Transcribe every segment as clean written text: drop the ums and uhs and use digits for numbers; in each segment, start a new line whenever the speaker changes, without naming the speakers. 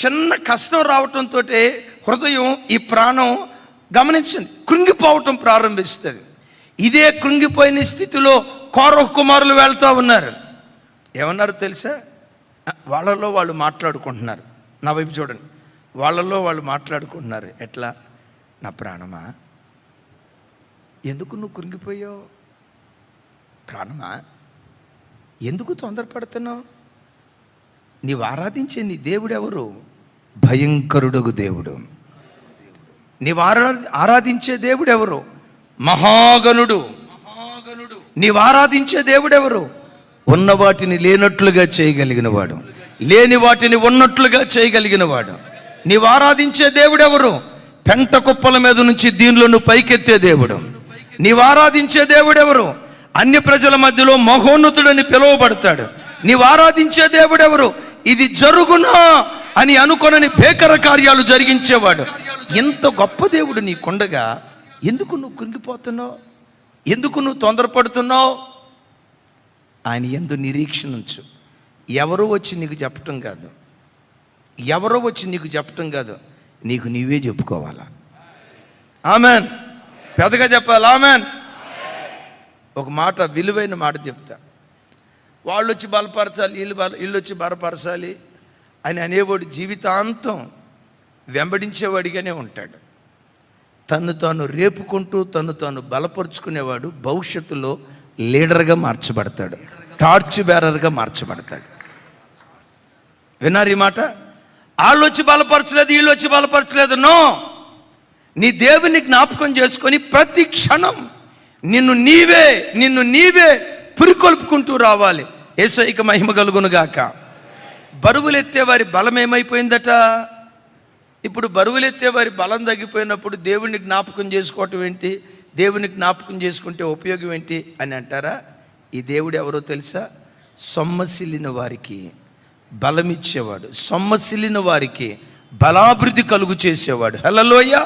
చిన్న కష్టం రావటంతో హృదయం, ఈ ప్రాణం గమనించండి కృంగిపోవటం ప్రారంభిస్తుంది. ఇదే కృంగిపోయిన స్థితిలో కోరహు కుమారులు వెళ్తూ ఉన్నారు. ఏమన్నారు తెలుసా? వాళ్ళలో వాళ్ళు మాట్లాడుకుంటున్నారు. నా వైపు చూడండి. వాళ్ళలో వాళ్ళు మాట్లాడుకుంటున్నారు. ఎట్లా? నా ప్రాణమా, ఎందుకు నువ్వు కృంగిపోయావు? ప్రాణమా, ఎందుకు తొందరపడుతున్నావు? నీవు ఆరాధించే నీ దేవుడు ఎవరు? భయంకరుడు దేవుడు. నీవు ఆరాధించే దేవుడు ఎవరు? మహాగణుడు. నీవు ఆరాధించే దేవుడు ఎవరు? ఉన్న వాటిని లేనట్లుగా చేయగలిగిన వాడు, లేని వాటిని ఉన్నట్లుగా చేయగలిగిన వాడు. నీవు ఆరాధించే దేవుడు ఎవరు? పెంట కుప్పల మీద నుంచి దీనిలో పైకెత్తే దేవుడు. నీవు ఆరాధించే దేవుడు ఎవరు? అన్య ప్రజల మధ్యలో మహోన్నతుడని పిలువబడతాడు. నీవు ఆరాధించే దేవుడు ఎవరు? ఇది జరుగునా అని అనుకొనని భేకర కార్యాలు జరిగించేవాడు. ఎంత గొప్ప దేవుడు నీకుండగా ఎందుకు నువ్వు కృంగిపోతున్నావు? ఎందుకు నువ్వు తొందరపడుతున్నావు? ఆయన యందు నిరీక్షణ ఉంచు. ఎవరో వచ్చి నీకు చెప్పటం కాదు, ఎవరో వచ్చి నీకు చెప్పటం కాదు, నీకు నీవే చెప్పుకోవాలా. ఆమెన్. పెద్దగా చెప్పాలి. ఆమెన్. ఒక మాట, విలువైన మాట చెప్తా. వాళ్ళు వచ్చి బలపరచాలి, వీళ్ళు వచ్చి బలపరచాలి అని అనేవాడు జీవితాంతం వెంబడించేవాడిగానే ఉంటాడు. తను తాను రేపుకుంటూ తను తాను బలపరుచుకునేవాడు భవిష్యత్తులో లీడర్గా మార్చబడతాడు, టార్చ్ బేరర్గా మార్చబడతాడు. విన్నారు ఈ మాట? వాళ్ళు వచ్చి బలపరచలేదు, వీళ్ళు వచ్చి బలపరచలేదు. నో, నీ దేవుని జ్ఞాపకం చేసుకొని ప్రతి క్షణం నిన్ను నీవే పురికొల్పుకుంటూ రావాలి. యేసయ్యకి మహిమ కలుగును గాక. బరువులెత్తే వారి బలం ఏమైపోయిందట? ఇప్పుడు బరువులెత్తే వారి బలం తగ్గిపోయినప్పుడు దేవుని జ్ఞాపకం చేసుకోవటం ఏంటి? దేవుని జ్ఞాపకం చేసుకుంటే ఉపయోగం ఏంటి అని అంటారా? ఈ దేవుడు ఎవరో తెలుసా? సొమ్మసిల్లిన వారికి బలమిచ్చేవాడు, సొమ్మసిల్లిన వారికి బలాభివృద్ధి కలుగు చేసేవాడు. హల్లెలూయా.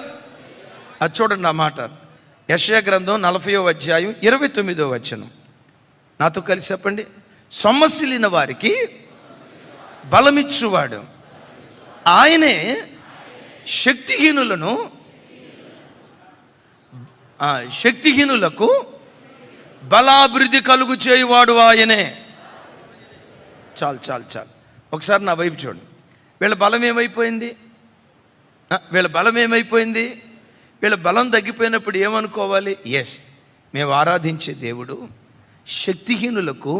అది చూడండి ఆ మాట. యెషయా గ్రంథం 40వ అధ్యాయం 29వ వచనం. నాతో కలిసి చెప్పండి. సొమ్మసిల్లిన వారికి బలమిచ్చువాడు, ఆయనే శక్తిహీనులకు బలాభివృద్ధి కలుగు చేయువాడు ఆయనే. చాలు. ఒకసారి నా వైపు చూడండి. వీళ్ళ బలం ఏమైపోయింది? వీళ్ళ బలం తగ్గిపోయినప్పుడు ఏమనుకోవాలి? ఎస్, మేము ఆరాధించే దేవుడు శక్తిహీనులకు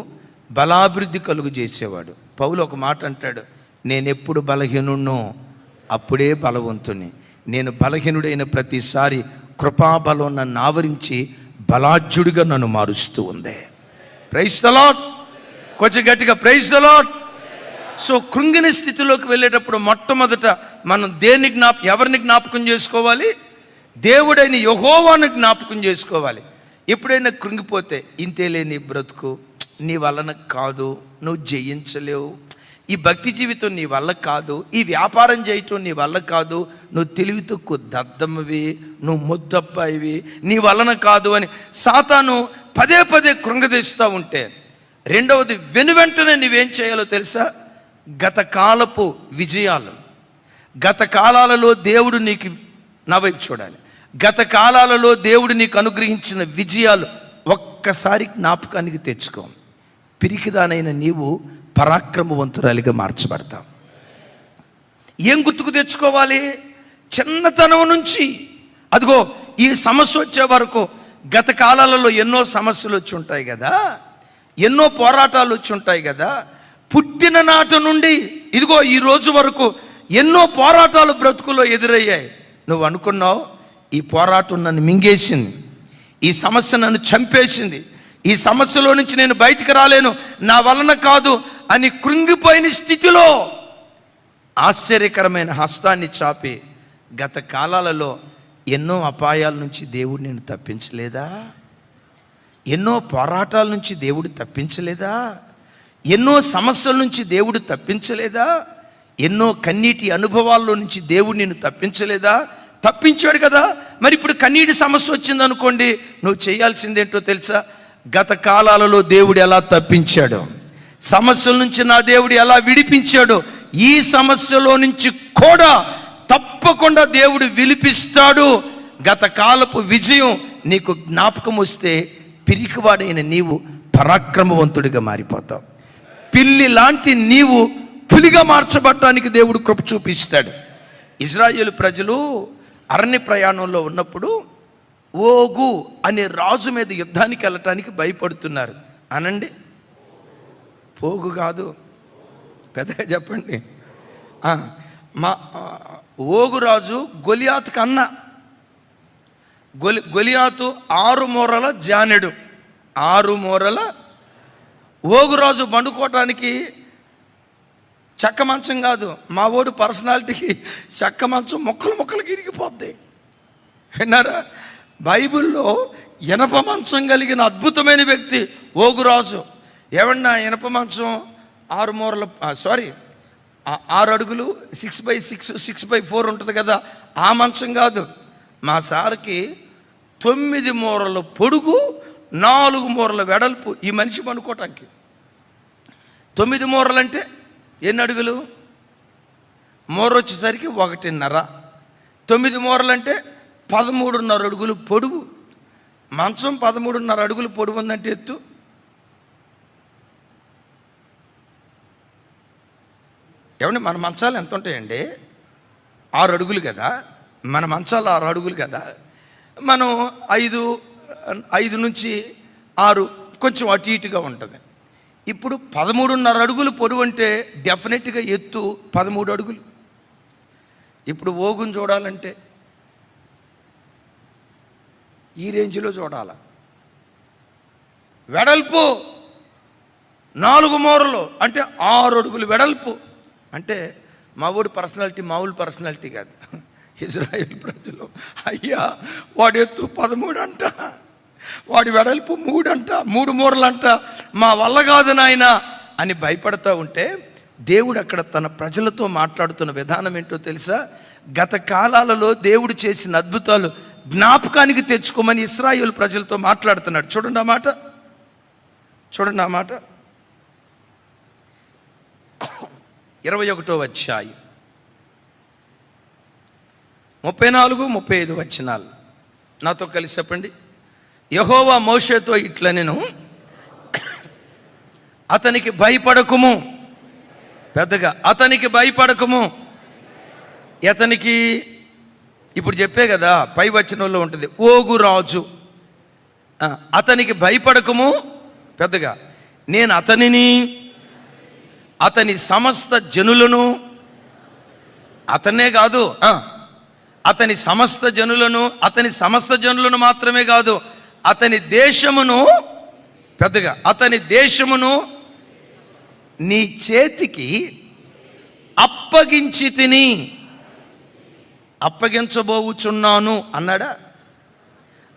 బలాభివృద్ధి కలుగు చేసేవాడు. పౌలు ఒక మాట అంటాడు, నేనెప్పుడు బలహీనున్నో అప్పుడే బలవంతుని. నేను బలహీనుడైన ప్రతిసారి కృపాబలం నన్ను ఆవరించి బలాఢ్యుడిగా నన్ను మారుస్తూ ఉంది. Praise the lord. కొంచెం గట్టిగా ప్రైజ్ ద లార్డ్. సో కృంగిన స్థితిలోకి వెళ్ళేటప్పుడు మొట్టమొదట మనం ఎవరిని జ్ఞాపకం చేసుకోవాలి? దేవుడైన యెహోవాను జ్ఞాపకం చేసుకోవాలి. ఎప్పుడైనా కృంగిపోతే, ఇంతేలే నీ బ్రతుకు, నీ వలన కాదు, నువ్వు జయించలేవు, ఈ భక్తి జీవితం నీ వల్ల కాదు, ఈ వ్యాపారం చేయటం నీ వల్ల కాదు, నువ్వు తెలివి తక్కువ దద్దమ్మవి, నువ్వు ముద్దబ్బాయివి, నీ వలన కాదు అని సాతాను పదే కృంగదీస్తూ ఉంటే, రెండవది వెనువెంటనే నువ్వేం చేయాలో తెలుసా? గత కాలపు విజయాలు, గత కాలాలలో దేవుడు నీకు, నా వైపు చూడాలి, గత కాలాలలో దేవుడు నీకు అనుగ్రహించిన విజయాలు ఒక్కసారి జ్ఞాపకానికి తెచ్చుకో. పిరికిదానైన నీవు పరాక్రమవంతురాలిగా మార్చబడతావు. ఏం గుర్తుకు తెచ్చుకోవాలి? చిన్నతనం నుంచి అదిగో ఈ సమస్య వచ్చే వరకు గత కాలాలలో ఎన్నో సమస్యలు వచ్చి ఉంటాయి కదా, ఎన్నో పోరాటాలు వచ్చి ఉంటాయి కదా. పుట్టిన నాటి నుండి ఇదిగో ఈ రోజు వరకు ఎన్నో పోరాటాలు బ్రతుకులో ఎదురయ్యాయి. నువ్వు అనుకున్నావు ఈ పోరాటం నన్ను మింగేసింది, ఈ సమస్య నన్ను చంపేసింది, ఈ సమస్యలో నుంచి నేను బయటికి రాలేను, నా వలన కాదు అని కృంగిపోయిన స్థితిలో ఆశ్చర్యకరమైన హస్తాన్ని చాపి గత కాలాలలో ఎన్నో అపాయాల నుంచి దేవుడు నేను తప్పించలేదా? ఎన్నో పోరాటాల నుంచి దేవుడు తప్పించలేదా? ఎన్నో సమస్యల నుంచి దేవుడు తప్పించలేదా? ఎన్నో కన్నీటి అనుభవాల్లో నుంచి దేవుడు నిన్ను తప్పించలేదా? తప్పించాడు కదా. మరి ఇప్పుడు కన్నీటి సమస్య వచ్చిందనుకోండి, నువ్వు చేయాల్సిందేంటో తెలుసా? గత కాలాలలో దేవుడు ఎలా తప్పించాడో, సమస్యల నుంచి నా దేవుడు ఎలా విడిపించాడో, ఈ సమస్యలో నుంచి కూడా తప్పకుండా దేవుడు విలిపిస్తాడు. గత కాలపు విజయం నీకు జ్ఞాపకం వస్తే పిరికివాడైన నీవు పరాక్రమవంతుడిగా మారిపోతావు. పిల్లి లాంటి నీవు పులిగా మార్చబడటానికి దేవుడు కృప చూపిస్తాడు. ఇజ్రాయేలు ప్రజలు అరణ్య ప్రయాణంలో ఉన్నప్పుడు ఓగు అనే రాజు మీద యుద్ధానికి వెళ్ళటానికి భయపడుతున్నారు. అనండి, పోగు కాదు, పెద్దగా చెప్పండి. మా ఓగు రాజు గొలియాతుకు అన్న. గొలియాతు 6 మూరల జానెడు. 6 మూరల. ఓగు రాజు పండుకోవటానికి చెక్క మంచం కాదు, మా ఓడు పర్సనాలిటీకి చెక్క మంచం ముక్కలు ఇరిగిపోద్ది. విన్నారా? బైబిల్లో ఇనప మంచం కలిగిన అద్భుతమైన వ్యక్తి ఓగురాజు. ఏమన్నా ఇనప మంచం 6 మూరల 6 అడుగులు 6x6 6x4 ఉంటుంది కదా, ఆ మంచం కాదు. మా సార్కి 9 మూరల పొడుగు 4 మూరల వెడల్పు ఈ మనిషి పండుకోవటానికి. 9 మూరలు అంటే ఎన్ని అడుగులు? మూర వచ్చేసరికి 1.5. 9 మూరలు అంటే 13.5 అడుగులు పొడుగు. మంచం 13.5 అడుగులు పొడుగు ఉందంటే ఎత్తు. ఏమండి, మన మంచాలు ఎంత ఉంటాయండి? 6 అడుగులు కదా. మన మంచాలు 6 అడుగులు కదా. మనం 5 నుంచి 6 కొంచెం అటు ఇటుగా ఉంటుంది. ఇప్పుడు 13.5 అడుగులు పొడవు అంటే డెఫినెట్గా ఎత్తు 13 అడుగులు. ఇప్పుడు ఓగును చూడాలంటే ఈ రేంజ్లో చూడాల. వెడల్పు 4 మూరలు అంటే 6 అడుగులు వెడల్పు. అంటే మా ఊడి పర్సనాలిటీ మామూలు పర్సనాలిటీ కాదు. ఇజ్రాయేల్ ప్రజలు, అయ్యా వాడి ఎత్తు 13 అంట, వాడి వెడల్పు 3 అంట, 3 మూరలు అంట, మా వల్ల కాదు నాయన అని భయపడతా ఉంటే దేవుడు అక్కడ తన ప్రజలతో మాట్లాడుతున్న విధానం ఏంటో తెలుసా? గత కాలాలలో దేవుడు చేసిన అద్భుతాలు జ్ఞాపకానికి తెచ్చుకోమని ఇశ్రాయేలు ప్రజలతో మాట్లాడుతున్నాడు. చూడండి ఆ మాట, చూడండి ఆ మాట. 21వ అధ్యాయం 34-35 వచనాలు నాతో కలిసి చెప్పండి. యెహోవా మోషేతో ఇట్లా, నేను అతనికి భయపడకుము, పెద్దగా అతనికి భయపడకుము. అతనికి ఇప్పుడు చెప్పే కదా, పై వచనంలో ఉంటుంది ఓగు రాజు. అతనికి భయపడకుము, పెద్దగా నేను అతనిని అతని సమస్త జనులను, అతనే కాదు అతని సమస్త జనులను మాత్రమే కాదు, అతని దేశమును, పెద్దగా అతని దేశమును నీ చేతికి అప్పగించి తిని, అప్పగించబోచున్నాను అన్నాడా?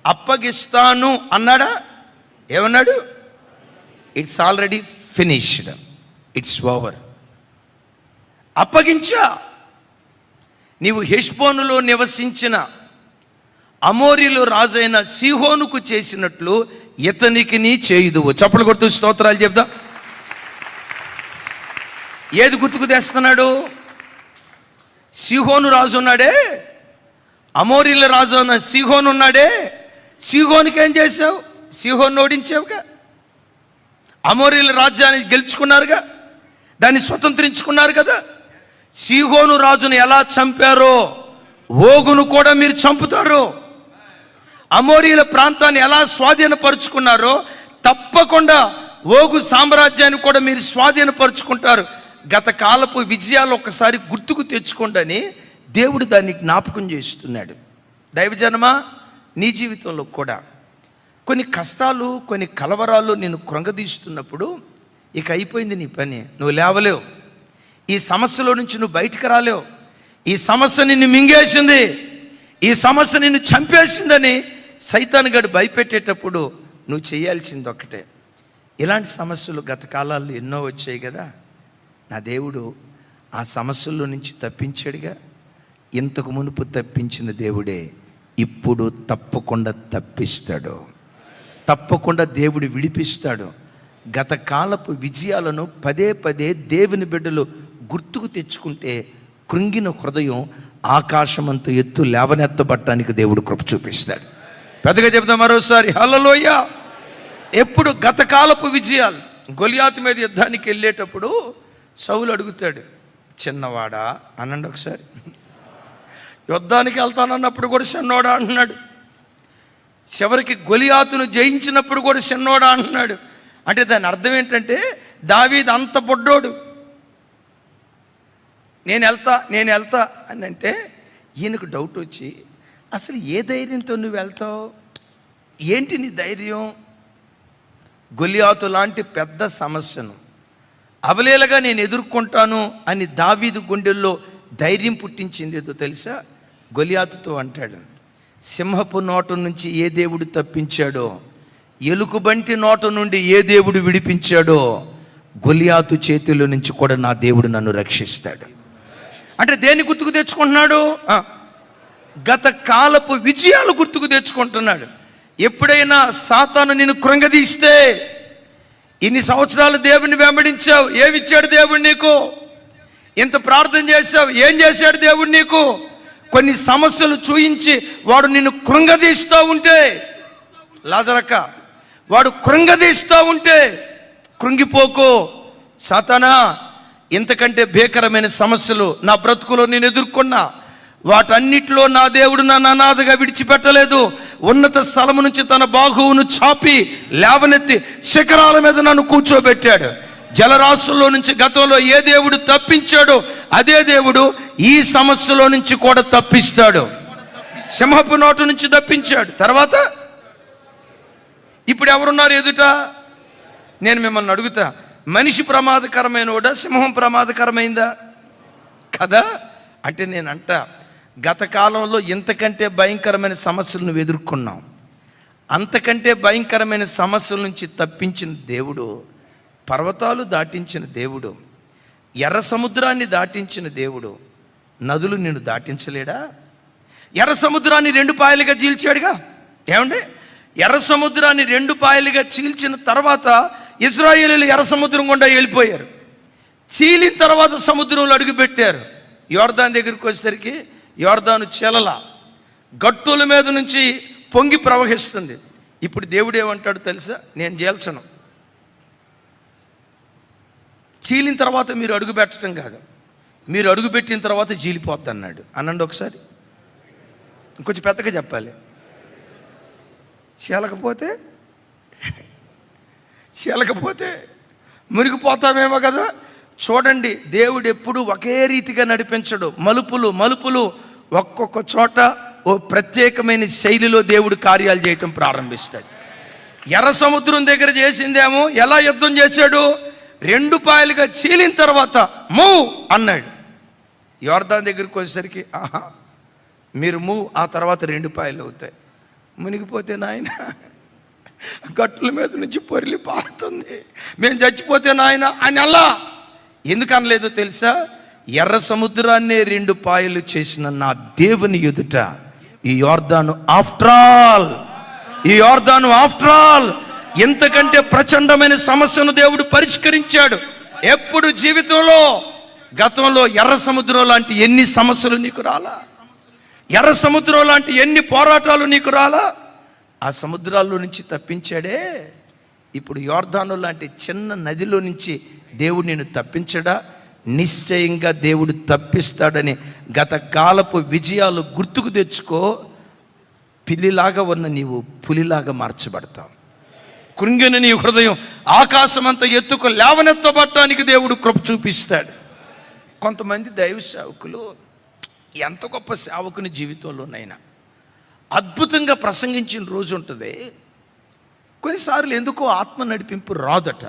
అప్పగిస్తాను అన్నాడా? ఏమన్నాడు? It's already finished, it's over. అప్పగించా. నీవు హెష్బోనులో నివసించిన అమోరీలో రాజైన సీహోనుకు చేసినట్లు ఇతనికి నీ చేయుదువు. చప్పలు కొడుతూ స్తోత్రాలు చెప్దా. ఏది గుర్తుకు తెస్తున్నాడు? సీహోను రాజు ఉన్నాడే, అమోరీల రాజు అన్న సీహోను ఉన్నాడే. సీహోనుకి ఏం చేసావు? సీహోను ఓడించావుగా. అమోరీల రాజ్యాన్ని గెలుచుకున్నారుగా, దాన్ని స్వతంత్రించుకున్నారు కదా. సీహోను రాజును ఎలా చంపారో ఓగును కూడా మీరు చంపుతారు. అమోరీల ప్రాంతాన్ని ఎలా స్వాధీనపరుచుకున్నారో తప్పకుండా ఓగు సామ్రాజ్యాన్ని కూడా మీరు స్వాధీనపరుచుకుంటారు. గత కాలపు విజయాలు ఒకసారి గుర్తుకు తెచ్చుకోండి అని దేవుడు దాన్ని జ్ఞాపకం చేస్తున్నాడు. దైవజనమా, నీ జీవితంలో కూడా కొన్ని కష్టాలు, కొన్ని కలవరాలు నిన్ను కృంగదీస్తున్నప్పుడు ఇక అయిపోయింది నీ పని, నువ్వు లేవలేవు. ఈ సమస్యలో నుంచి నువ్వు బయటకు రాలేవు. ఈ సమస్య నిన్ను మింగేసింది, ఈ సమస్య నిన్ను చంపేసిందని సైతాను గడు భయపెట్టేటప్పుడు నువ్వు చేయాల్సింది ఒక్కటే. ఇలాంటి సమస్యలు గత కాలాల్లో ఎన్నో వచ్చాయి కదా. నా దేవుడు ఆ సమస్యల్లో నుంచి తప్పించాడుగా. ఇంతకు మునుపు తప్పించిన దేవుడే ఇప్పుడు తప్పకుండా తప్పిస్తాడు. తప్పకుండా దేవుడు విడిపిస్తాడు. గత కాలపు విజయాలను పదే పదే దేవుని బిడ్డలు గుర్తుకు తెచ్చుకుంటే కృంగిన హృదయం ఆకాశమంత ఎత్తు లేవనెత్తబట్టడానికి దేవుడు కృప చూపిస్తాడు. పెద్దగా చెప్తాం మరోసారి హల్లెలూయా. ఎప్పుడు గతకాలపు విజయాలు. గొలియాతు మీద యుద్ధానికి వెళ్ళేటప్పుడు సౌలు అడుగుతాడు, చిన్నవాడా అనండి ఒకసారి. యుద్ధానికి వెళ్తానన్నప్పుడు కూడా చిన్నోడా అంటున్నాడు. చివరికి గొలియాతును జయించినప్పుడు కూడా చిన్నోడా అంటున్నాడు. అంటే దాని అర్థం ఏంటంటే దావీదు అంత బొడ్డోడు. నేను వెళ్తా అని అంటే ఈయనకు డౌట్ వచ్చి, అసలు ఏ ధైర్యంతో నువ్వు వెళ్తావు, ఏంటి నీ ధైర్యం? గొలియాతు లాంటి పెద్ద సమస్యను అవలేలగా నేను ఎదుర్కొంటాను అని దావీదు గుండెల్లో ధైర్యం పుట్టించింది ఏదో తెలుసా? గొలియాతుతో అంటాడు, సింహపు నోట నుంచి ఏ దేవుడు తప్పించాడో, ఎలుకబంటి నోట నుండి ఏ దేవుడు విడిపించాడో, గొలియాతు చేతిలో నుంచి కూడా నా దేవుడు నన్ను రక్షిస్తాడు. అంటే దేన్ని గుర్తుకు తెచ్చుకుంటున్నాడు? గత కాలపు విజయాలు గుర్తుకు తెచ్చుకుంటున్నాడు. ఎప్పుడైనా సాతాను నిన్ను కృంగదీస్తే, ఇన్ని సంవత్సరాలు దేవుని వెంబడించావు, ఏమిచ్చాడు దేవుడు నీకు? ఇంత ప్రార్థన చేశావు, ఏం చేశాడు దేవుడు నీకు? కొన్ని సమస్యలు చూయించి వాడు నిన్ను కృంగదీస్తూ ఉంటే, లాజరక్క వాడు కృంగదీస్తూ ఉంటే కృంగిపోకో. సాతానా, ఇంతకంటే భీకరమైన సమస్యలు నా బ్రతుకులో నేను ఎదుర్కొన్నా, వాటన్నిటిలో నా దేవుడు నన్ను అనాథగా విడిచిపెట్టలేదు. ఉన్నత స్థలము నుంచి తన బాహువును చాపి లేవనెత్తి శిఖరాల మీద నన్ను కూర్చోబెట్టాడు. జలరాశుల్లో నుంచి గతంలో ఏ దేవుడు తప్పించాడో అదే దేవుడు ఈ సమస్యలో నుంచి కూడా తప్పిస్తాడు. సింహపు నోటు నుంచి తప్పించాడు. తర్వాత ఇప్పుడు ఎవరున్నారు ఎదుట? నేను మిమ్మల్ని అడుగుతా, మనిషి ప్రమాదకరమైనోడా, సింహం ప్రమాదకరమైందా? కదా. అంటే నేనంట, గత కాలంలో ఇంతకంటే భయంకరమైన సమస్యలు నువ్వు ఎదుర్కొన్నావు. అంతకంటే భయంకరమైన సమస్యల నుంచి తప్పించిన దేవుడు, పర్వతాలు దాటించిన దేవుడు, ఎర్ర సముద్రాన్ని దాటించిన దేవుడు, నదులు నిన్ను దాటించలేడా? ఎర్ర సముద్రాన్ని 2 పాయలుగా చీల్చాడుగా. ఏమండి, ఎర్ర సముద్రాన్ని 2 పాయలుగా చీల్చిన తర్వాత ఇశ్రాయేలీయులు ఎర్ర సముద్రం గుండా వెళ్ళిపోయారు. చీలిన తర్వాత సముద్రంలో అడుగుపెట్టారు. యోర్దాను దగ్గరికి వచ్చేసరికి యోర్దాను చెలల గట్టుల మీద నుంచి పొంగి ప్రవహిస్తుంది. ఇప్పుడు దేవుడు ఏమంటాడు తెలుసా? నేను చేల్చను. చీలిన తర్వాత మీరు అడుగు పెట్టడం కాదు, మీరు అడుగు పెట్టిన తర్వాత చీలిపోద్ది అన్నాడు. అనండి ఒకసారి, ఇంకొంచెం పెద్దగా చెప్పాలి. చీలకపోతే మునిగిపోతామేమో కదా. చూడండి, దేవుడు ఎప్పుడు ఒకే రీతిగా నడిపించడు. మలుపులు ఒక్కొక్క చోట ఓ ప్రత్యేకమైన శైలిలో దేవుడు కార్యాలు చేయటం ప్రారంభిస్తాడు. ఎర్ర సముద్రం దగ్గర చేసిందేమో ఎలా యుద్ధం చేశాడు? 2 పాయలుగా చీలిన తర్వాత మూవ్ అన్నాడు. యోర్దాను దగ్గరికి వచ్చేసరికి ఆహా మీరు మూవ్, ఆ తర్వాత 2 పాయలు అవుతాయి. మునిగిపోతే నాయన గట్టుల మీద నుంచి పొరిలి పారుతుంది, మేము చచ్చిపోతే నాయన అని అలా ఎందుకు అనలేదో తెలుసా? ఎర్ర సముద్రాన్నే 2 పాయలు చేసిన నా దేవుని ఎదుట ఈ యోర్దాను ఆఫ్టర్ ఆల్ ఎంతకంటే ప్రచండమైన సమస్యను దేవుడు పరిష్కరించాడు. ఎప్పుడు జీవితంలో గతంలో ఎర్ర సముద్రం లాంటి ఎన్ని సమస్యలు నీకు రాలా? ఎర్ర సముద్రం లాంటి ఎన్ని పోరాటాలు నీకు రాలా? ఆ సముద్రాల్లో నుంచి తప్పించాడే. ఇప్పుడు యోర్దాను లాంటి చిన్న నదిలో నుంచి దేవుడు నిన్ను తప్పించడా? నిశ్చయంగా దేవుడు తప్పిస్తాడని గత కాలపు విజయాలు గుర్తుకు తెచ్చుకో. పిల్లిలాగా ఉన్న నీవు పులిలాగా మార్చబడతావు. కృంగిన నీ హృదయం ఆకాశమంత ఎత్తుకు లేవనెత్తబడటానికి దేవుడు కృప చూపిస్తాడు. కొంతమంది దైవ సేవకులు ఎంత గొప్ప సేవకుని జీవితంలోనైనా అద్భుతంగా ప్రసంగించిన రోజు ఉంటుంది. కొన్నిసార్లు ఎందుకో ఆత్మ నడిపింపు రాదట.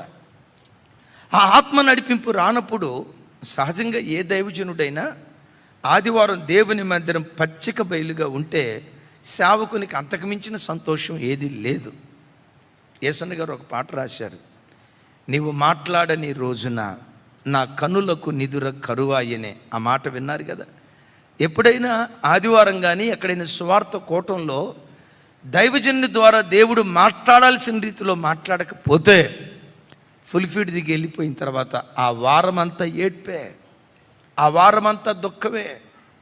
ఆ ఆత్మ నడిపింపు రానప్పుడు సహజంగా ఏ దైవజనుడైనా ఆదివారం దేవుని మందిరం పచ్చిక బయలుగా ఉంటే సేవకునికి అంతకుమించిన సంతోషం ఏది లేదు. యేసన్న గారు ఒక పాట రాశారు, నీవు మాట్లాడని రోజున నా కనులకు నిదుర కరువాయనే. ఆ మాట విన్నారు కదా. ఎప్పుడైనా ఆదివారం కానీ ఎక్కడైనా సువార్త కూటంలో దైవజనుని ద్వారా దేవుడు మాట్లాడాల్సిన రీతిలో మాట్లాడకపోతే ఫుల్ ఫీడ్ దిగి వెళ్ళిపోయిన తర్వాత ఆ వారం అంతా ఏడ్పే. ఆ వారమంతా దుఃఖమే.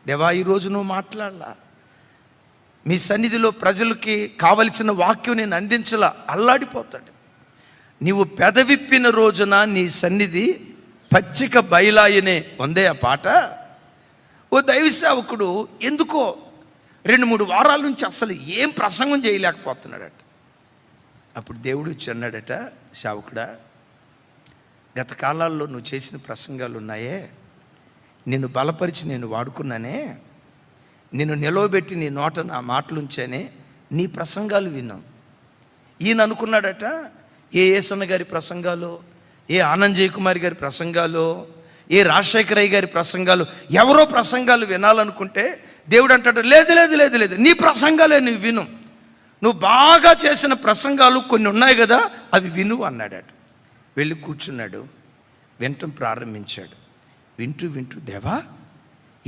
దేవా, ఈరోజు నువ్వు మాట్లాడలా, మీ సన్నిధిలో ప్రజలకి కావలసిన వాక్యం నేను అందించలా, అల్లాడిపోతాడు. నీవు పెదవిప్పిన రోజున నీ సన్నిధి పచ్చిక బయలాయనే ఉందే ఆ పాట. ఓ దైవ సేవకుడు ఎందుకో 2-3 వారాల నుంచి అసలు ఏం ప్రసంగం చేయలేకపోతున్నాడట. అప్పుడు దేవుడు వచ్చి అన్నాడట, సేవకుడా, గత కాలాల్లో నువ్వు చేసిన ప్రసంగాలు ఉన్నాయే, నిన్ను బలపరిచి నేను వాడుకున్నానే, నిన్ను నిలవబెట్టి నీ నోట నా మాటలు ఉంచానే, నీ ప్రసంగాలు విన్నాం. ఈయన అనుకున్నాడట, ఏ ఏసన్న గారి ప్రసంగాలు, ఏ ఆనంద్ జయకుమారి గారి ప్రసంగాలు, ఏ రాజశేఖరయ్య గారి ప్రసంగాలు, ఎవరో ప్రసంగాలు వినాలనుకుంటే దేవుడు అంటాడు, లేదు లేదు లేదు లేదు, నీ ప్రసంగాలే నువ్వు విను, నువ్వు బాగా చేసిన ప్రసంగాలు కొన్ని ఉన్నాయి కదా, అవి విను అన్నాడట. వెళ్ళి కూర్చున్నాడు, వినటం ప్రారంభించాడు. వింటూ వింటూ, దేవా,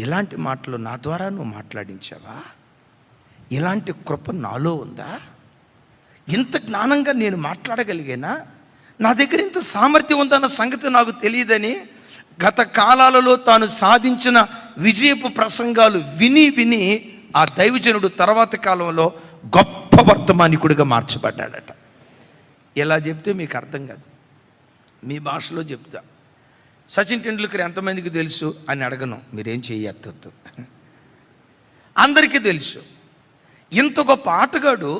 ఇలాంటి మాటలు నా ద్వారా నువ్వు మాట్లాడించావా? ఇలాంటి కృప నాలో ఉందా? ఇంత జ్ఞానంగా నేను మాట్లాడగలిగానా? నా దగ్గర ఇంత సామర్థ్యం ఉందన్న సంగతి నాకు తెలియదని గత కాలాలలో తాను సాధించిన విజయపు ప్రసంగాలు విని విని ఆ దైవజనుడు తర్వాత కాలంలో గొప్ప వర్తమానికుడిగా మార్చబడ్డాడట. ఎలా చెప్తే మీకు అర్థం కాదు, మీ భాషలో చెప్తా. సచిన్ టెండూల్కర్ ఎంతమందికి తెలుసు అని అడగను, మీరేం చెయ్యొద్దు, అందరికీ తెలుసు. ఇంత గొప్ప ఆటగాడు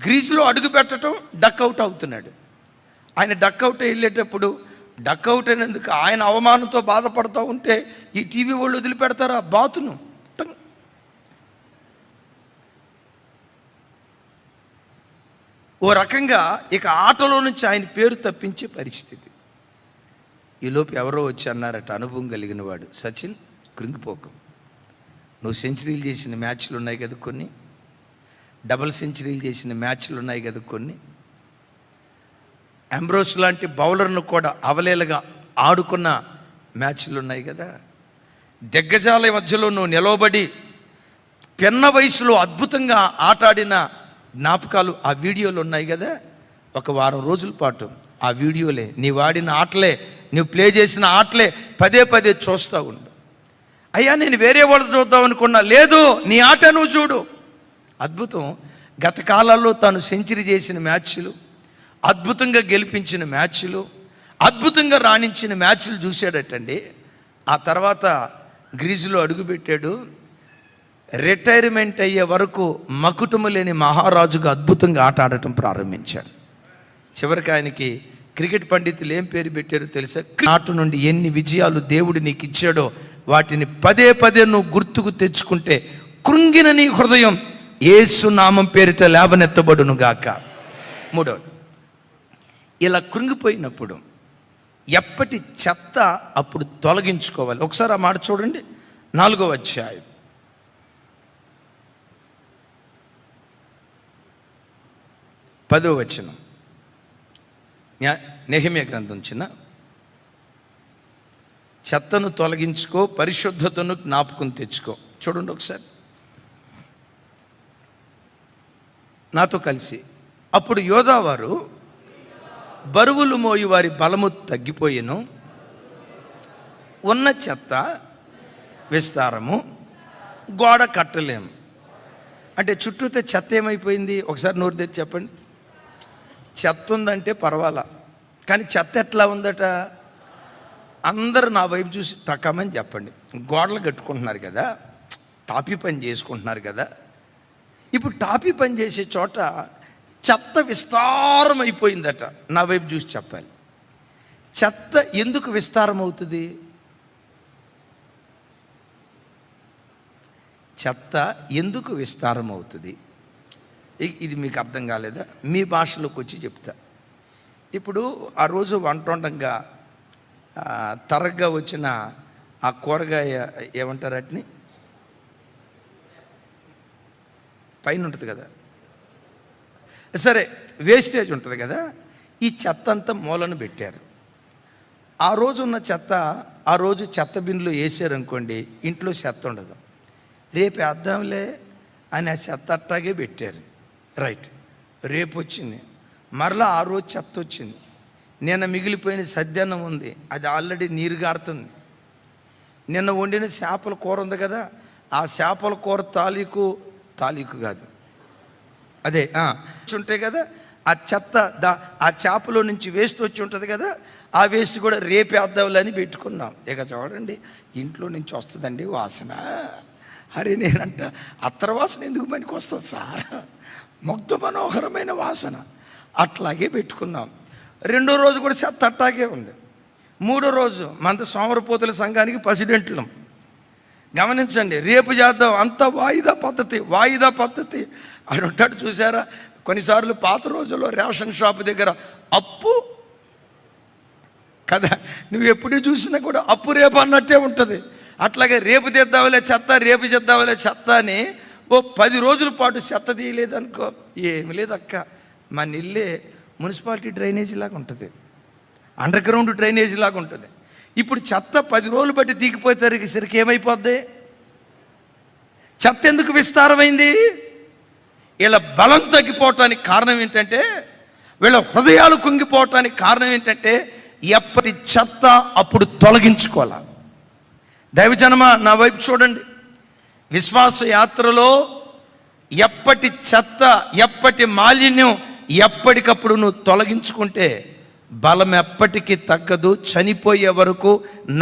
గ్రీజులో అడుగు పెట్టడం, డక్అవుట్ అవుతున్నాడు. ఆయన డక్అవుట్ వెళ్ళేటప్పుడు డక్అవుట్ అయినందుకు ఆయన అవమానంతో బాధపడుతూ ఉంటే ఈ టీవీ వాళ్ళు వదిలిపెడతారా బాతును? ఓ రకంగా ఇక ఆటలో నుంచి ఆయన పేరు తప్పించే పరిస్థితి. ఈలోపు ఎవరో వచ్చి అన్నారట, అనుభవం కలిగిన వాడు, సచిన్ కృంగిపోకు, నువ్వు సెంచరీలు చేసిన మ్యాచ్లు ఉన్నాయి కదా కొన్ని, డబుల్ సెంచరీలు చేసిన మ్యాచ్లు ఉన్నాయి కదా కొన్ని, అంబ్రోస్ లాంటి బౌలర్ను కూడా అవలేలుగా ఆడుకున్న మ్యాచ్లు ఉన్నాయి కదా, దిగ్గజాల మధ్యలో నువ్వు నిలవబడి పిన్న వయసులో అద్భుతంగా ఆటాడిన జ్ఞాపకాలు ఆ వీడియోలు ఉన్నాయి కదా. ఒక వారం రోజుల పాటు ఆ వీడియోలే, నీవు ఆడిన ఆటలే, నువ్వు ప్లే చేసిన ఆటలే పదే పదే చూస్తూ ఉండు. అయ్యా, నేను వేరే వాళ్ళు చూద్దాం అనుకున్నా, లేదు, నీ ఆట నువ్వు చూడు. అద్భుతం. గత కాలాల్లో తాను సెంచరీ చేసిన మ్యాచ్లు, అద్భుతంగా గెలిపించిన మ్యాచ్లు, అద్భుతంగా రాణించిన మ్యాచ్లు చూశాడటండి. ఆ తర్వాత గ్రీజులో అడుగుపెట్టాడు. రిటైర్మెంట్ అయ్యే వరకు మకుటము లేని మహారాజుగా అద్భుతంగా ఆట ఆడటం ప్రారంభించాడు. చివరికి ఆయనకి క్రికెట్ పండితులు ఏం పేరు పెట్టారో తెలుసా? ఆట నుండి ఎన్ని విజయాలు దేవుడు నీకు ఇచ్చాడో వాటిని పదే పదే నువ్వు గుర్తుకు తెచ్చుకుంటే కృంగిన నీ హృదయం యేసు నామం పేరిట లేవనెత్తబడును గాక. మూడవది, ఇలా కృంగిపోయినప్పుడు ఎప్పటి చెత్త అప్పుడు తొలగించుకోవాలి. ఒకసారి ఆ మాట చూడండి, 4వ అధ్యాయం 10వ వచనం, నెహెమ్యా గ్రంథం. చెత్తను తొలగించుకో, పరిశుద్ధతను జ్ఞాపకం తెచ్చుకో. చూడండి ఒకసారి నాతో కలిసి. అప్పుడు యోధావారు బరువులు మోయి వారి బలము తగ్గిపోయిను, ఉన్న చెత్త విస్తారము, గోడ కట్టలేము. అంటే చుట్టూతో చెత్త ఏమైపోయింది? ఒకసారి నోరు తెచ్చి చెప్పండి. చెత్త ఉందంటే పర్వాలా, కానీ చెత్త ఎట్లా ఉందట? అందరూ నా వైపు చూసి తక్కమని చెప్పండి. గోడలు కట్టుకుంటున్నారు కదా, టాపీ పని చేసుకుంటున్నారు కదా. ఇప్పుడు టాపీ పని చేసే చోట చెత్త విస్తారం అయిపోయిందట. నా వైపు చూసి చెప్పాలి. చెత్త ఎందుకు విస్తారం అవుతుంది? చెత్త ఎందుకు విస్తారం అవుతుంది? ఇది మీకు అర్థం కాలేదా? మీ భాషలోకి వచ్చి చెప్తా. ఇప్పుడు ఆ రోజు వంట వండంగా తరగ్గా వచ్చిన ఆ కూరగాయ ఏమంటారు, వాటిని పైన ఉంటుంది కదా, సరే వేస్టేజ్ ఉంటుంది కదా, ఈ చెత్త అంతా మూలను పెట్టారు. ఆ రోజు ఉన్న చెత్త ఆ రోజు చెత్త బిన్లో వేసారనుకోండి, ఇంట్లో చెత్త ఉండదు. రేపు వేద్దాంలే అని ఆ చెత్త అట్టాగే పెట్టారు. రైట్, రేపు వచ్చింది, మరలా ఆ రోజు చెత్త వచ్చింది. నిన్న మిగిలిపోయిన సద్యాన్నం ఉంది, అది ఆల్రెడీ నీరు గారుతుంది. నిన్న వండిన చేపల కూర ఉంది కదా, ఆ చేపల కూర తాలీకు కాదు, అదే ఉంటాయి కదా, ఆ చెత్త ఆ చేపలో నుంచి వేస్ట్ వచ్చి ఉంటుంది కదా, ఆ వేస్ట్ కూడా రేపేద్దాంలని పెట్టుకున్నాం. ఇక చూడండి, ఇంట్లో నుంచి వస్తుందండి వాసన. అరే నేనంట అత్తర వాసన ఎందుకు పనికి వస్తుంది సార్, ముగ్ధ మనోహరమైన వాసన. అట్లాగే పెట్టుకున్నాం. రెండో రోజు కూడా చెత్త అట్టాగే ఉంది. మూడో రోజు మన సోమరపోతుల సంఘానికి ప్రెసిడెంట్లు గమనించండి, రేపు చేద్దాం, అంత వాయిదా పద్ధతి అని ఉంటాడు. చూసారా, కొన్నిసార్లు పాత రోజుల్లో రేషన్ షాప్ దగ్గర అప్పు కదా, నువ్వు ఎప్పుడు చూసినా కూడా అప్పు రేపు అన్నట్టే ఉంటుంది. అట్లాగే రేపు తెద్దామలే చెత్త అని 10 రోజుల పాటు చెత్త తీయలేదనుకో, ఏమి లేదక్క, మన ఇల్లే మున్సిపాలిటీ డ్రైనేజీ లాగా ఉంటుంది, అండర్ గ్రౌండ్ డ్రైనేజీ లాగా ఉంటుంది. ఇప్పుడు చెత్త 10 రోజులు బట్టి దిగిపోయేసరికి ఏమైపోద్ది? చెత్త ఎందుకు విస్తారమైంది? వీళ్ళ బలం తగ్గిపోవటానికి కారణం ఏంటంటే, వీళ్ళ హృదయాలు కుంగిపోవటానికి కారణం ఏంటంటే, ఎప్పటి చెత్త అప్పుడు తొలగించుకోవాలి. దైవజనమా నా వైపు చూడండి, విశ్వాస యాత్రలో ఎప్పటి చెత్త, ఎప్పటి మాలిన్యం ఎప్పటికప్పుడు నువ్వు తొలగించుకుంటే బలం ఎప్పటికీ తగ్గదు. చనిపోయే వరకు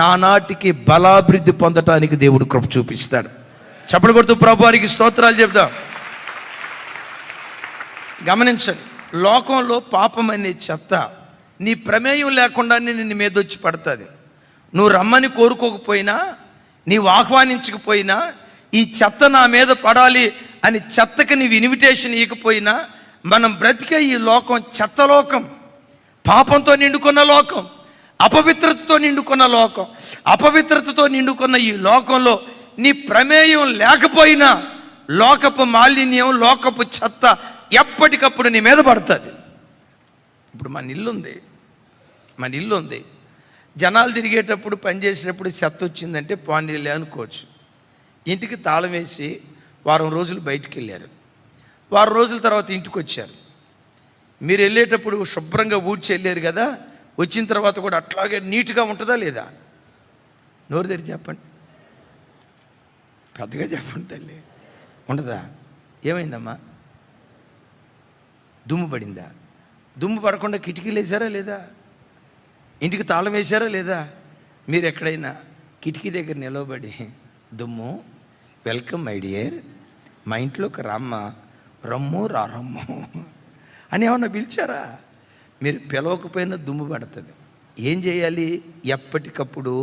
నానాటికి బలాభివృద్ధి పొందటానికి దేవుడు కృప చూపిస్తాడు. చప్పట్లు కొడుతూ ప్రభువారికి స్తోత్రాలు చెప్దాం. గమనించండి, లోకంలో పాపం అనే చెత్త నీ ప్రమేయం లేకుండానే నిన్ను మీద వచ్చి పడుతుంది. నువ్వు రమ్మని కోరుకోకపోయినా, నీవు ఆహ్వానించకపోయినా, ఈ చెత్త నా మీద పడాలి అని చెత్తకి నీవు ఇన్విటేషన్ ఇవ్వకపోయినా, మనం బ్రతికే ఈ లోకం చెత్త లోకం, పాపంతో నిండుకున్న లోకం, అపవిత్రతతో నిండుకున్న ఈ లోకంలో నీ ప్రమేయం లేకపోయినా లోకపు మాలిన్యం, లోకపు చెత్త ఎప్పటికప్పుడు నీ మీద పడుతుంది. ఇప్పుడు మన ఇల్లు ఉంది, జనాలు తిరిగేటప్పుడు పనిచేసేటప్పుడు చెత్త వచ్చిందంటే పోనీలే అనుకోవచ్చు. ఇంటికి తాళం వేసి వారం రోజులు బయటికి వెళ్ళారు, వారం రోజుల తర్వాత ఇంటికి వచ్చారు. మీరు వెళ్ళేటప్పుడు శుభ్రంగా ఊడ్చి వెళ్ళారు కదా, వచ్చిన తర్వాత కూడా అట్లాగే నీట్గా ఉంటుందా లేదా? నోరు తెరిచి చెప్పండి, పెద్దగా చెప్పండి తల్లి. ఉండదా? ఏమైందమ్మా? దుమ్ము పడిందా? దుమ్ము పడకుండా కిటికీలు వేసారా లేదా? ఇంటికి తాళం వేశారా లేదా? మీరు ఎక్కడైనా కిటికీ దగ్గర నిలవబడి, దుమ్ము వెల్కమ్ మై డియర్, మా ఇంట్లోకి రమ్ము అని ఏమన్నా పిలిచారా? మీరు పిలవకపోయినా దుమ్ము పడుతుంది. ఏం చేయాలి? ఎప్పటికప్పుడు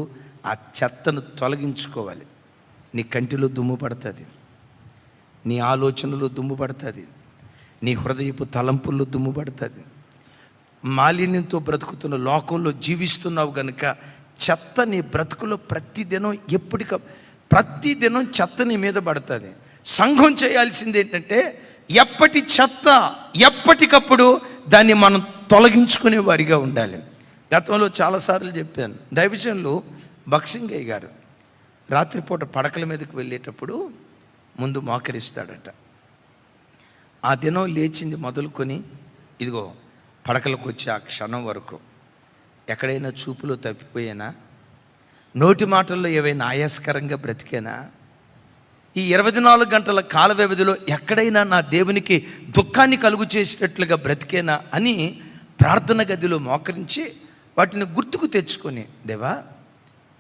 ఆ చెత్తను తొలగించుకోవాలి. నీ కంటిలో దుమ్ము పడుతుంది, నీ ఆలోచనలో దుమ్ము పడుతుంది, నీ హృదయపు తలంపుల్లో దుమ్ము పడుతుంది. మాలిన్యంతో బ్రతుకుతున్న లోకంలో జీవిస్తున్నావు కనుక చెత్త నీ బ్రతుకులో ప్రతిదినం చెత్త నీ మీద పడుతుంది. సంఘం చేయాల్సింది ఏంటంటే, ఎప్పటి చెత్త ఎప్పటికప్పుడు దాన్ని మనం తొలగించుకునే వారిగా ఉండాలి. గతంలో చాలాసార్లు చెప్పాను, దైవజనులు బక్సింగయ్య గారు రాత్రిపూట పడకల మీదకి వెళ్ళేటప్పుడు ముందు మోకరిస్తాడట. ఆ దినం లేచింది మొదలుకొని ఇదిగో పడకలకు వచ్చి ఆ క్షణం వరకు ఎక్కడైనా చూపులో తప్పిపోయానా, నోటి మాటల్లో ఏవైనా ఆయాస్కరంగా బ్రతికేనా, ఈ 24 గంటల కాల వ్యవధిలో ఎక్కడైనా నా దేవునికి దుఃఖాన్ని కలుగు చేసేటట్లుగా బ్రతికేనా అని ప్రార్థన గదిలో మోకరించి వాటిని గుర్తుకు తెచ్చుకొని, దేవా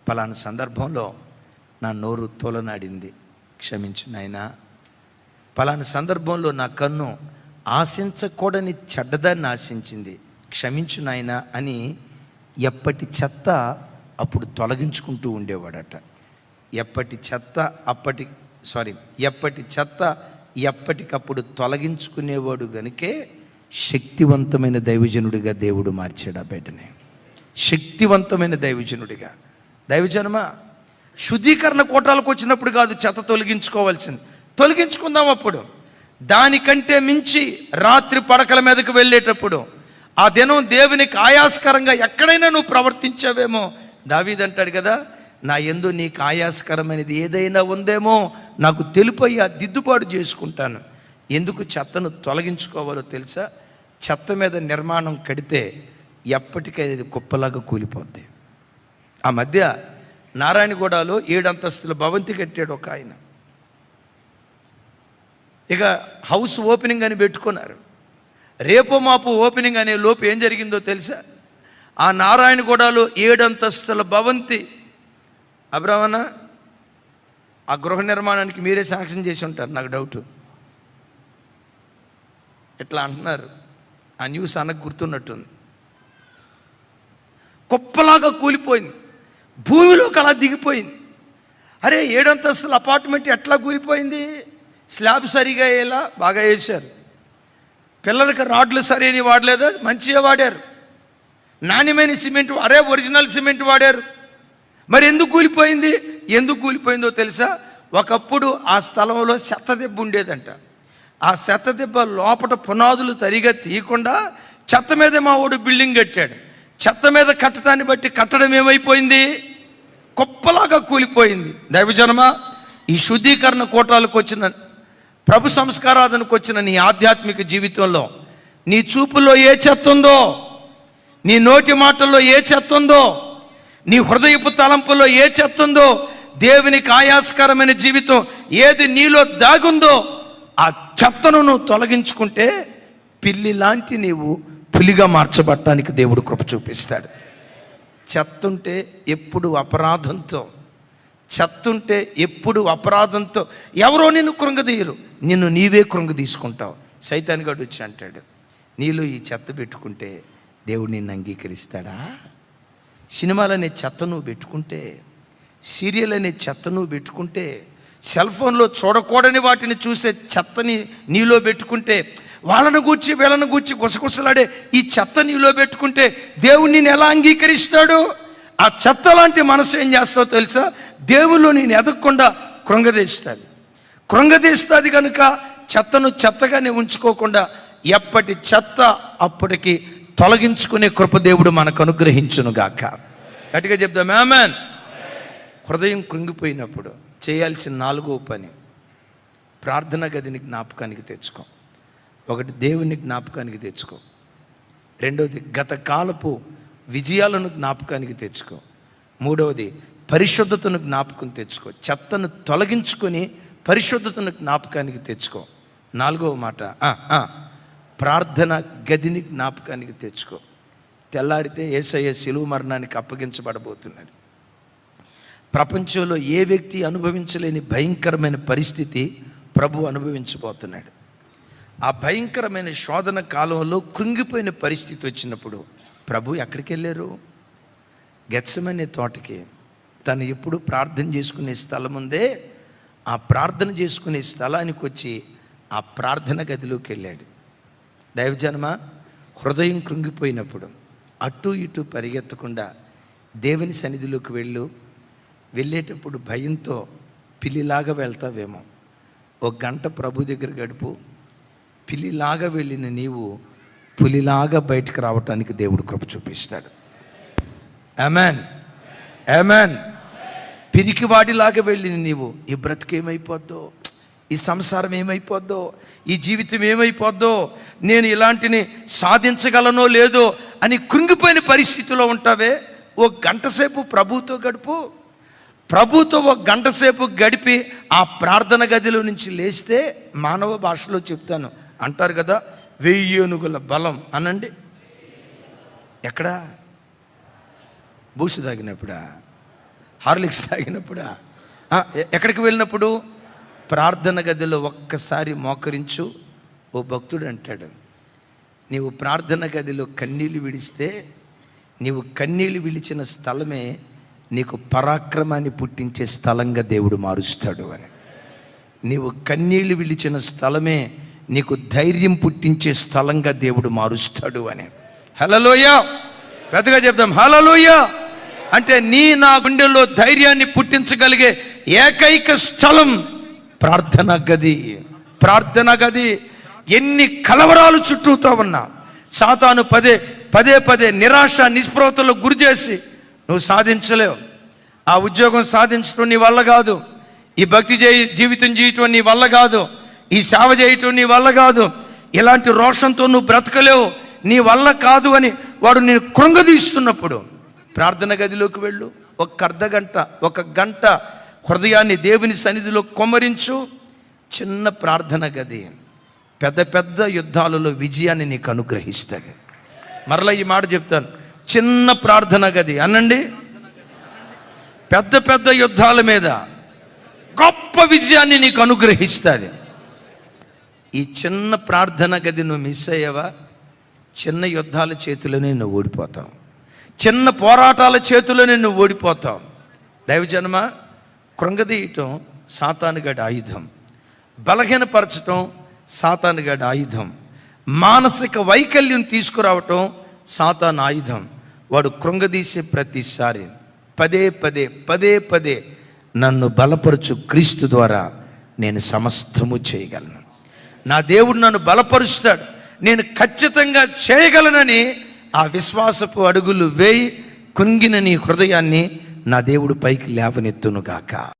పలానా సందర్భంలో నా నోరు తోలనాడింది, క్షమించు నాయనా. పలానా సందర్భంలో నా కన్ను ఆశించకూడని చెడ్డదాన్ని ఆశించింది, క్షమించు నాయనా అని ఎప్పటి చెత్త అప్పుడు తొలగించుకుంటూ ఉండేవాడట. ఎప్పటి చెత్త ఎప్పటికప్పుడు తొలగించుకునేవాడు గనుకే శక్తివంతమైన దైవజనుడిగా దేవుడు మార్చాడు. ఆ బిడ్డని శక్తివంతమైన దైవజనుడిగా. దైవజనమా, శుద్ధీకరణ కోటాలకు వచ్చినప్పుడు కాదు చెత్త తొలగించుకోవాల్సింది, తొలగించుకుందాం అప్పుడు. దానికంటే మించి రాత్రి పడకల మీదకు వెళ్ళేటప్పుడు ఆ దినం దేవునికి ఆయాస్కరంగా ఎక్కడైనా నువ్వు ప్రవర్తించావేమో, దావీదు అంటాడు కదా, నా యందు నీకు ఆయాస్కరమైనది ఏదైనా ఉందేమో నాకు తెలుపయ్యా, దిద్దుబాటు చేసుకుంటాను. ఎందుకు చెత్తను తొలగించుకోవాలో తెలుసా? చెత్త మీద నిర్మాణం కడితే ఎప్పటికైనా ఇది కుప్పలాగా కూలిపోద్ది. ఆ మధ్య నారాయణగూడలో 7 అంతస్తుల భవంతి కట్టాడు ఒక ఆయన. ఇక హౌస్ ఓపెనింగ్ అని పెట్టుకున్నారు. రేపో మాపు ఓపెనింగ్ అనే లోపు ఏం జరిగిందో తెలుసా? ఆ నారాయణగూడలో 7 అంతస్తుల భవంతి, అబ్రహ్మణ ఆ గృహ నిర్మాణానికి మీరే శాంక్షన్ చేసి ఉంటారు, నాకు డౌటు. ఎట్లా అంటున్నారు, ఆ న్యూస్ అనకు గుర్తున్నట్టుంది. కుప్పలాగా కూలిపోయింది, భూమిలోకి అలా దిగిపోయింది. అరే 7 అంతస్తుల అపార్ట్మెంట్ ఎట్లా కూలిపోయింది? స్లాబ్ సరిగా వేయాలా, బాగా వేశారు. పిల్లలకి రాడ్లు సరైనవి వాడలేదు, మంచిగా వాడారు. నాణ్యమైన సిమెంట్, ఒరిజినల్ సిమెంట్ వాడారు. మరి ఎందుకు కూలిపోయింది? ఎందుకు కూలిపోయిందో తెలుసా? ఒకప్పుడు ఆ స్థలంలో చెత్తదెబ్బ ఉండేదంట. ఆ చెత్తదెబ్బ లోపల పునాదులు తరిగా తీయకుండా చెత్త మీదే మా వాడు బిల్డింగ్ కట్టాడు. చెత్త మీద కట్టడాన్ని బట్టి కట్టడం ఏమైపోయింది? కుప్పలాగా కూలిపోయింది. దైవజనమా, ఈ శుద్ధీకరణ కోటాలకు వచ్చిన, ప్రభు సంస్కారాధనకు వచ్చిన నీ ఆధ్యాత్మిక జీవితంలో నీ చూపులో ఏ చెత్త ఉందో, నీ నోటి మాటల్లో ఏ చెత్త ఉందో, నీ హృదయపు తలంపులో ఏ చెత్త ఉందో, దేవునికి ఆయాస్కరమైన జీవితం ఏది నీలో దాగుందో, ఆ చెత్తను నువ్వు తొలగించుకుంటే పిల్లి లాంటి నీవు పులిగా మార్చబడటానికి దేవుడు కృప చూపిస్తాడు. చెత్తుంటే ఎప్పుడు అపరాధంతో, చెత్తుంటే ఎప్పుడు అపరాధంతో ఎవరో నిన్ను కృంగదీయరు, నిన్ను నీవే కృంగ తీసుకుంటావు. సైతాన్ గాడు వచ్చి అంటాడు, నీలో ఈ చెత్త పెట్టుకుంటే దేవుడు నిన్ను అంగీకరిస్తాడా? సినిమాలు అనే చెత్త నువ్వు పెట్టుకుంటే, సీరియల్ అనే చెత్త నువ్వు పెట్టుకుంటే, సెల్ ఫోన్లో చూడకూడని వాటిని చూసే చెత్తని నీలో పెట్టుకుంటే, వాళ్ళను గూర్చి వీళ్ళను గూర్చి గుసగుసలాడే ఈ చెత్త నీలో పెట్టుకుంటే దేవుడు నిన్ను ఎలా అంగీకరిస్తాడు? ఆ చెత్త లాంటి మనసు ఏం చేస్తావో తెలుసా? దేవుళ్ళు నేను ఎదగకుండా కృంగదీస్తుంది. కృంగదీస్తుంది కనుక చెత్తను చెత్తగానే ఉంచుకోకుండా ఎప్పటి చెత్త అప్పటికి తొలగించుకునే కృప దేవుడు మనకు అనుగ్రహించునుగాక. గట్టిగా చెప్దాం ఆమేన్. హృదయం కృంగిపోయినప్పుడు చేయాల్సిన 4వ పని, ప్రార్థనా గదిని జ్ఞాపకానికి తెచ్చుకో. 1 దేవుని జ్ఞాపకానికి తెచ్చుకో. 2వది గత కాలపు విజయాలను జ్ఞాపకానికి తెచ్చుకో. 3వది పరిశుద్ధతను జ్ఞాపకం తెచ్చుకో. చెత్తను తొలగించుకొని పరిశుద్ధతను జ్ఞాపకానికి తెచ్చుకో. 4వ మాట, ప్రార్థన గదిని జ్ఞాపకానికి తెచ్చుకో. తెల్లారితే యేసయ్య శిలువ మరణానికి అప్పగించబడబోతున్నాడు. ప్రపంచంలో ఏ వ్యక్తి అనుభవించలేని భయంకరమైన పరిస్థితి ప్రభు అనుభవించబోతున్నాడు. ఆ భయంకరమైన శోధన కాలంలో కృంగిపోయిన పరిస్థితి వచ్చినప్పుడు ప్రభు ఎక్కడికి వెళ్ళారు? గెత్సెమనే తోటకి. తను ఎప్పుడు ప్రార్థన చేసుకునే స్థలం ఉందే, ఆ ప్రార్థన చేసుకునే స్థలానికి వచ్చి ఆ ప్రార్థన గదిలోకి వెళ్ళాడు. దైవజనమ, హృదయం కృంగిపోయినప్పుడు అటు ఇటు పరిగెత్తకుండా దేవుని సన్నిధిలోకి వెళ్ళేటప్పుడు భయంతో పిల్లిలాగా వెళ్తావేమో. 1 గంట ప్రభు దగ్గర గడుపు. పిల్లిలాగా వెళ్ళిన నీవు పులిలాగా బయటకు రావటానికి దేవుడు కృప చూపిస్తాడు. ఆమేన్, ఆమేన్. పిరికివాడిలాగా వెళ్ళిన నీవు ఈ బ్రతుకు ఏమైపోద్దో, ఈ సంసారం ఏమైపోద్దో, ఈ జీవితం ఏమైపోద్దో, నేను ఇలాంటిని సాధించగలనో లేదో అని కృంగిపోయిన పరిస్థితిలో ఉంటావే. 1 గంట సేపు ప్రభుతో గడుపు. ప్రభుతో 1 గంట సేపు గడిపి ఆ ప్రార్థన గదిలో నుంచి లేస్తే, మానవ భాషలో చెప్తాను, అంటారు కదా 1000 ఏనుగుల బలం అనండి. ఎక్కడా? బూసు తాగినప్పుడా? హార్లిక్స్ తాగినప్పుడా? ఎక్కడికి వెళ్ళినప్పుడు? ప్రార్థన గదిలో ఒక్కసారి మోకరించు. ఓ భక్తుడు అంటాడు, నీవు ప్రార్థన గదిలో కన్నీళ్ళు విడిస్తే, నీవు కన్నీళ్ళు విడిచిన స్థలమే నీకు పరాక్రమాన్ని పుట్టించే స్థలంగా దేవుడు మారుస్తాడు అని. నీవు కన్నీళ్ళు విడిచిన స్థలమే నీకు ధైర్యం పుట్టించే స్థలంగా దేవుడు మారుస్తాడు అని. హల్లెలూయా. పెద్దగా చెప్దాం హల్లెలూయా. అంటే నా గుండెల్లో ధైర్యాన్ని పుట్టించగలిగే ఏకైక స్థలం ప్రార్థనా గది. ప్రార్థనా గది. ఎన్ని కలవరాలు చుట్టూతో ఉన్నా, సాతాను పదే నిరాశ నిస్పృహతలో గురి చేసి నువ్వు సాధించలేవు. ఆ ఉద్యోగం సాధించడం నీ వల్ల కాదు, ఈ భక్తి జీవితం చేయటం నీ వల్ల కాదు, ఈ సేవ చేయటం నీ వల్ల కాదు, ఇలాంటి రోషంతో నువ్వు బ్రతకలేవు, నీ వల్ల కాదు అని వాడు నేను కృంగదీస్తున్నప్పుడు ప్రార్థన గదిలోకి వెళ్ళు. ఒక అర్ధగంట, ఒక గంట హృదయాన్ని దేవుని సన్నిధిలో కొమ్మరించు. చిన్న ప్రార్థన గది పెద్ద పెద్ద యుద్ధాలలో విజయాన్ని నీకు అనుగ్రహిస్తుంది. మరలా ఈ మాట చెప్తాను, చిన్న ప్రార్థన గది అనండి పెద్ద పెద్ద యుద్ధాల మీద గొప్ప విజయాన్ని నీకు అనుగ్రహిస్తుంది. ఈ చిన్న ప్రార్థన గది నువ్వు మిస్ అయ్యావా, చిన్న యుద్ధాల చేతిలోనే నువ్వు ఓడిపోతావు, చిన్న పోరాటాల చేతిలోనే నువ్వు ఓడిపోతావు. దైవజనమ, కృంగదీయటం సాతానుగాడి ఆయుధం, బలహీనపరచటం సాతానుగాడి ఆయుధం, మానసిక వైకల్యం తీసుకురావటం సాతాను ఆయుధం. వాడు కృంగదీసే ప్రతిసారి పదే పదే పదే పదే నన్ను బలపరచు క్రీస్తు ద్వారా నేను సమస్తము చేయగలను, నా దేవుడు నన్ను బలపరుస్తాడు, నేను ఖచ్చితంగా చేయగలనని ఆ విశ్వాసపు అడుగులు వేయి. కుంగిన నీ హృదయాన్ని నా దేవుడు పైకి లేవనెత్తునుగాక.